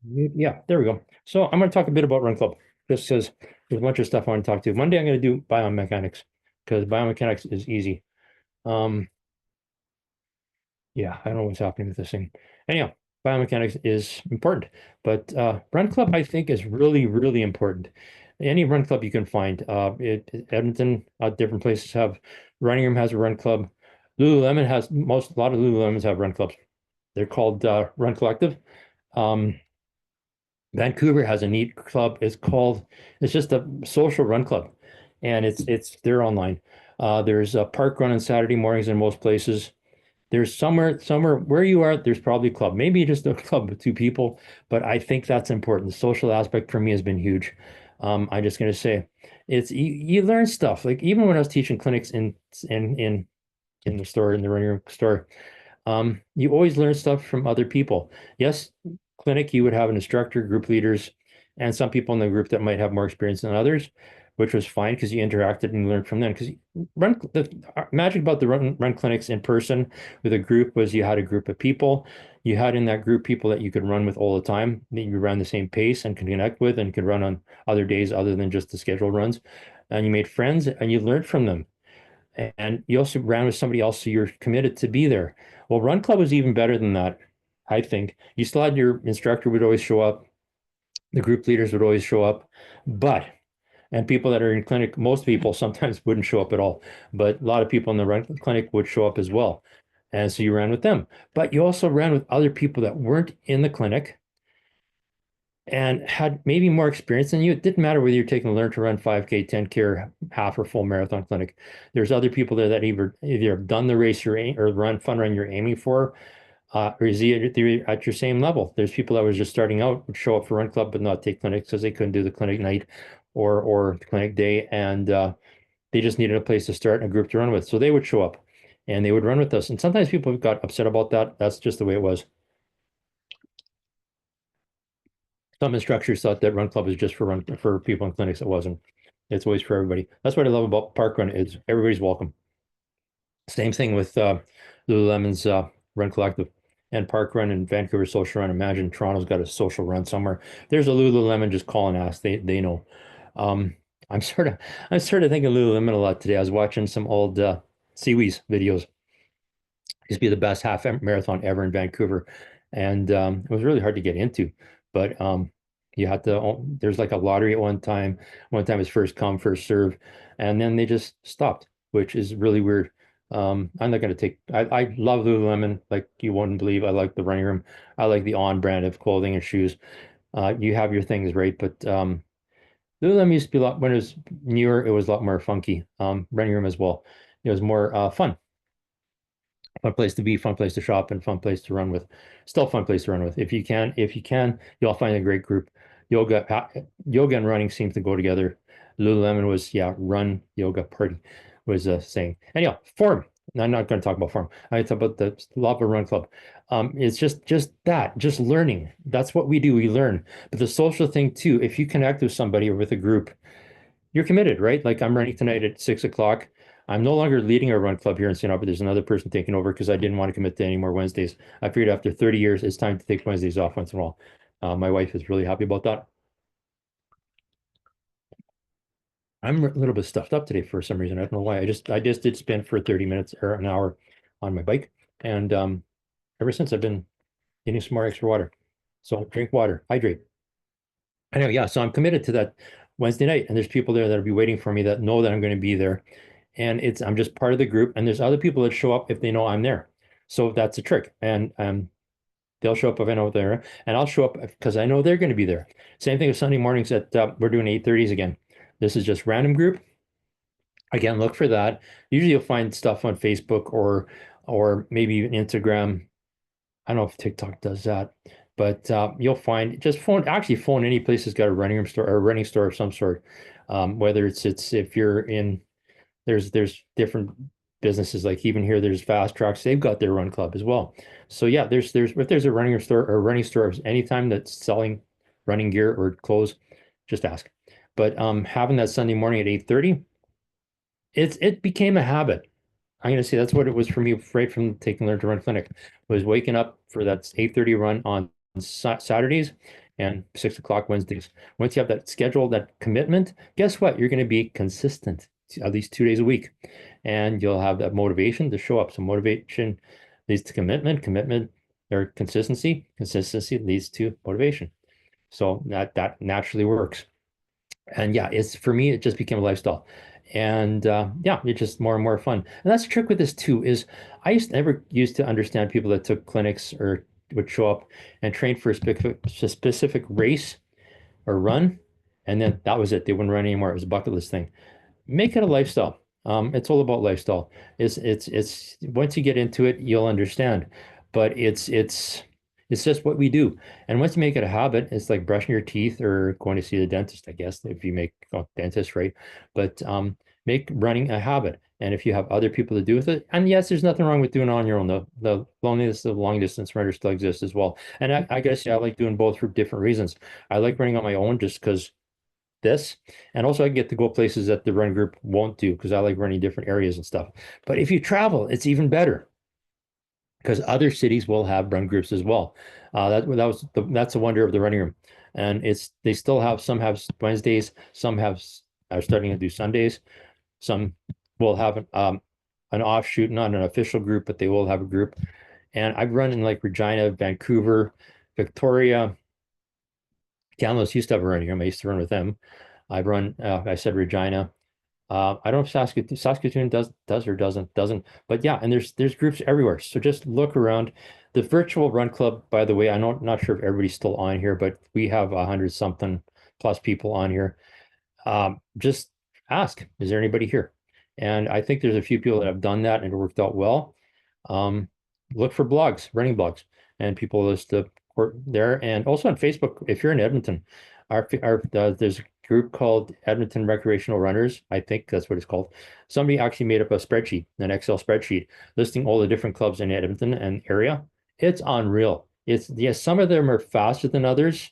Yeah, there we go. So I'm going to talk a bit about Run Club, just because there's a bunch of stuff I want to talk to. Monday, I'm going to do biomechanics because biomechanics is easy. Um, yeah, I don't know what's happening with this thing. Anyhow, biomechanics is important, but Run Club, I think, is really, really important. Any run club you can find. Edmonton, different places have Running Room has a run club. Lululemon has a lot of Lululemons have run clubs. They're called Run Collective. Um, Vancouver has a neat club. It's just a social run club, and they're online. There's a park run on Saturday mornings in most places. There's somewhere where you are, there's probably a club, maybe just a club with two people, but I think that's important. The social aspect for me has been huge. I'm just going to say you learn stuff. Like even when I was teaching clinics in in in the store, in the running room store, you always learn stuff from other people. Yes, clinic, you would have an instructor, group leaders, and some people in the group that might have more experience than others, which was fine because you interacted and learned from them. Because the magic about the run clinics in person with a group was you had a group of people. You had in that group people that you could run with all the time, that you ran the same pace and could connect with and could run on other days other than just the scheduled runs. And you made friends and you learned from them. And you also ran with somebody else, so you're committed to be there. Well, Run Club was even better than that, I think. You still had your instructor would always show up, the group leaders would always show up, but and people that are in clinic, most people sometimes wouldn't show up at all, but a lot of people in the run clinic would show up as well. And so you ran with them, but you also ran with other people that weren't in the clinic and had maybe more experience than you. It didn't matter whether you're taking a learn to run 5K, 10K, or half or full marathon clinic. There's other people there that either have done the race or run fun run you're aiming for, or is he at your same level? There's people that was just starting out would show up for run club but not take clinics because they couldn't do the clinic night or the clinic day, and they just needed a place to start and a group to run with. So they would show up and they would run with us. And sometimes people got upset about that. That's just the way it was. Some instructors thought that run club was just for people in clinics. It wasn't. It's always for everybody. That's what I love about park run is everybody's welcome. Same thing with Lululemon's Run Collective and Park Run and Vancouver Social Run. Imagine Toronto's got a social run somewhere. There's a Lululemon, just call and ask. They know. Um, I'm sort of I'm sort of thinking Lululemon a lot today. I was watching some old Seawees videos. Used to be the best half marathon ever in Vancouver, and it was really hard to get into. But you had to. There's like a lottery at one time. One time it's first come, first serve, and then they just stopped, which is really weird. I'm not going to take. I love Lululemon like you wouldn't believe. I like the running room. I like the On brand of clothing and shoes. You have your things, right? But Lululemon used to be a lot when it was newer. It was a lot more funky. Running room as well. It was more fun. Fun place to be, fun place to shop, and fun place to run with. Still fun place to run with. If you can, you'll find a great group. Yoga and running seem to go together. Lululemon was, yeah, run yoga party was a saying. Anyhow, form. I'm not going to talk about form. I talk about the Lava Run Club. It's just learning. That's what we do. We learn. But the social thing too, if you connect with somebody or with a group, you're committed, right? Like I'm running tonight at 6 o'clock. I'm no longer leading a run club here in St. Albert. There's another person taking over because I didn't want to commit to any more Wednesdays. I figured after 30 years, it's time to take Wednesdays off once in a while. My wife is really happy about that. I'm a little bit stuffed up today for some reason. I don't know why. I just did spin for 30 minutes or an hour on my bike. And ever since I've been getting some more extra water. So drink water, hydrate. I know, yeah. So I'm committed to that Wednesday night, and there's people there that'll be waiting for me that know that I'm going to be there, and I'm just part of the group. And there's other people that show up if they know I'm there, so that's a trick. And they'll show up if I know they're there, and I'll show up because I know they're going to be there. Same thing with Sunday mornings at we're doing 8:30s again. This is just random group. Again, look for that. Usually you'll find stuff on Facebook or maybe even Instagram. I don't know if TikTok does that, but you'll find just phone any place that's got a running room store or a running store of some sort. Whether it's if you're in there's different businesses like even here there's Fast Tracks, they've got their run club as well. So yeah, there's if there's a running store or a running store anytime that's selling running gear or clothes, just ask. But having that Sunday morning at 8:30, it became a habit. I'm gonna say that's what it was for me right from taking Learn to Run Clinic was waking up for that 8:30 run on Saturdays and 6 o'clock Wednesdays. Once you have that schedule, that commitment, guess what? You're going to be consistent at least 2 days a week, and you'll have that motivation to show up. So motivation leads to commitment, commitment or consistency, consistency leads to motivation. So that naturally works. And yeah, it's for me, it just became a lifestyle. And yeah, it's just more and more fun. And that's the trick with this too, is I never used to understand people that took clinics or would show up and train for a specific race or run, and then that was it. They wouldn't run anymore. It was a bucket list thing. Make it a lifestyle. It's all about lifestyle. It's once you get into it, you'll understand. But it's just what we do. And once you make it a habit, it's like brushing your teeth or going to see the dentist, I guess, if you make dentist, right? But make running a habit. And if you have other people to do with it, and yes, there's nothing wrong with doing it on your own. The loneliness of long distance runners still exists as well. And I guess yeah, I like doing both for different reasons. I like running on my own just because this, and also I get to go places that the run group won't do because I like running different areas and stuff. But if you travel, it's even better because other cities will have run groups as well. That's the wonder of the running room, and it's they still have some have Wednesdays, some have are starting to do Sundays, some will have an offshoot, not an official group, but they will have a group. And I've run in like Regina, Vancouver, Victoria. Kamloops used to have a running room. I used to run with them. I've run, I said Regina. I don't know if Saskatoon does or doesn't. But yeah, and there's groups everywhere. So just look around. The virtual run club, by the way, not sure if everybody's still on here, but we have 100 something plus people on here. Just ask, is there anybody here? And I think there's a few people that have done that and it worked out well. Um, look for blogs, running blogs, and people list the there. And also on Facebook, if you're in Edmonton, there's a group called Edmonton Recreational Runners. I think that's what it's called. Somebody actually made up a spreadsheet, an Excel spreadsheet, listing all the different clubs in Edmonton and area. It's unreal. It's yes, some of them are faster than others.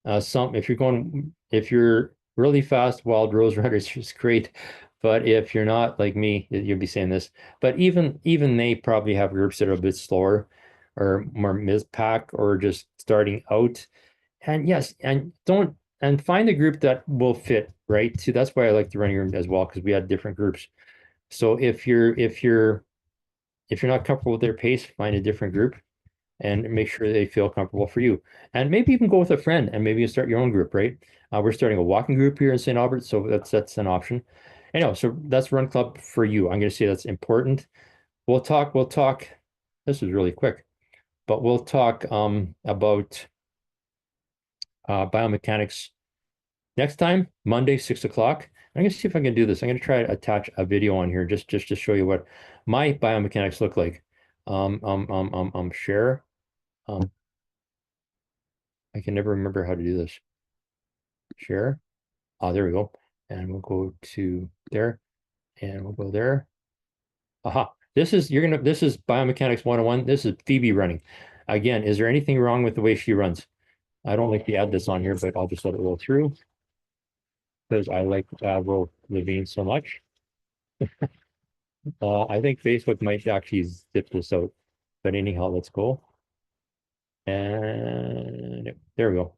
If you're really fast, Wild Rose Runners is great. But if you're not like me, you'll be saying this. But even they probably have groups that are a bit slower or more mid-pack or just starting out. And yes, and don't and find a group that will fit, right? See, that's why I like the running room as well, because we had different groups. So if you're not comfortable with their pace, find a different group and make sure they feel comfortable for you. And maybe even go with a friend and maybe you start your own group, right? We're starting a walking group here in St. Albert, so that's an option. Anyhow, so that's Run Club for you. I'm going to say that's important. We'll talk. This is really quick, but we'll talk about biomechanics next time, Monday, 6 o'clock. I'm going to see if I can do this. I'm going to try to attach a video on here just to show you what my biomechanics look like. Share. I can never remember how to do this. Share. There we go. And we'll go to there and we'll go there. Aha. This is biomechanics 101. This is Phoebe running. Again, is there anything wrong with the way she runs? I don't like to add this on here, but I'll just let it roll through because I like Avril Lavigne so much. I think Facebook might actually zip this out, but anyhow, let's go. And there we go.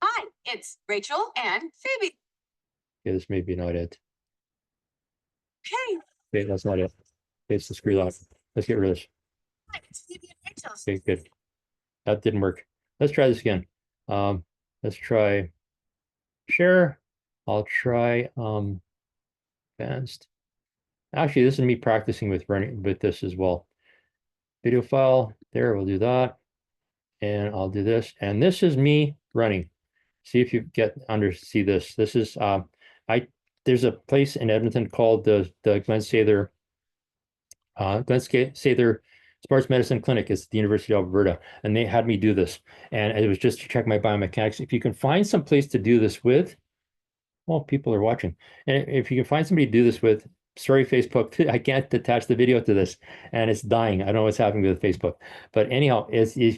Hi, it's Rachel and Phoebe. Okay, this may be not it. Hey, Okay, that's not it. Okay, it's the screw lock. Let's get rid of this. hi, it's Phoebe and Rachel. Okay, good. That didn't work. Let's try this again. Let's try share. I'll try advanced. Actually, this is me practicing with running with this as well. Video file. There, we'll do that. And I'll do this. And this is me running. See if you see this. This is there's a place in Edmonton called the Glen Sather Sports Medicine Clinic. It's the University of Alberta, and they had me do this. And it was just to check my biomechanics. If you can find some place to do this with, well, people are watching. And if you can find somebody to do this with, sorry, Facebook, I can't attach the video to this, and it's dying. I don't know what's happening with Facebook, but anyhow,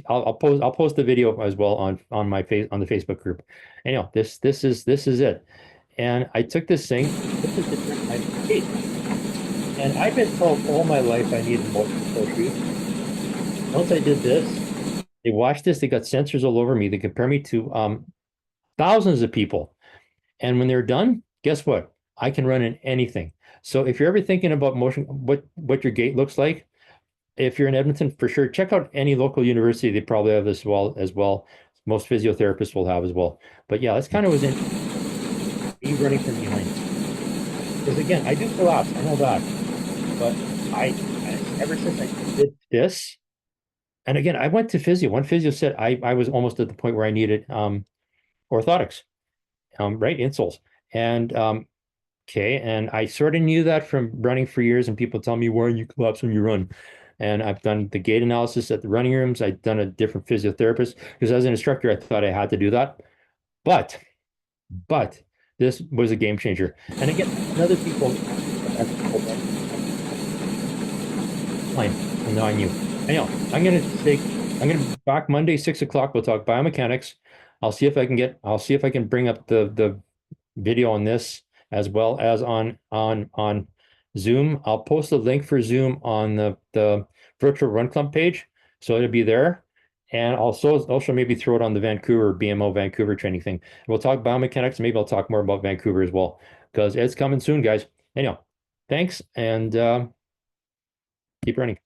I'll post the video as well on the Facebook group. Anyhow, this is it, and I took this thing, and I've been told all my life I need a motion control shoe. Once I did this, They watch this, they got sensors all over me. They compare me to thousands of people. And when they're done, guess what? I can run in anything. So if you're ever thinking about motion, what your gait looks like, if you're in Edmonton, for sure, check out any local university. They probably have this as well. Most physiotherapists will have as well. But yeah, that's kind of was in me running from behind. Because again, I do collapse, I know that. But ever since I did this, and again, I went to physio. One physio said I was almost at the point where I needed orthotics, right, insoles. And okay, and I sort of knew that from running for years, and people tell me, why you collapse when you run. And I've done the gait analysis at the running rooms. I've done a different physiotherapist because as an instructor, I thought I had to do that. But this was a game changer. And again, other people fine. And now I knew. Anyhow, I'm gonna be back Monday, 6 o'clock. We'll talk biomechanics. I'll see if I can bring up the video on this as well as on Zoom. I'll post a link for Zoom on the virtual run club page. So it'll be there. And also maybe throw it on the Vancouver BMO Vancouver training thing. We'll talk biomechanics. Maybe I'll talk more about Vancouver as well, because it's coming soon, guys. Anyhow, thanks and keep running.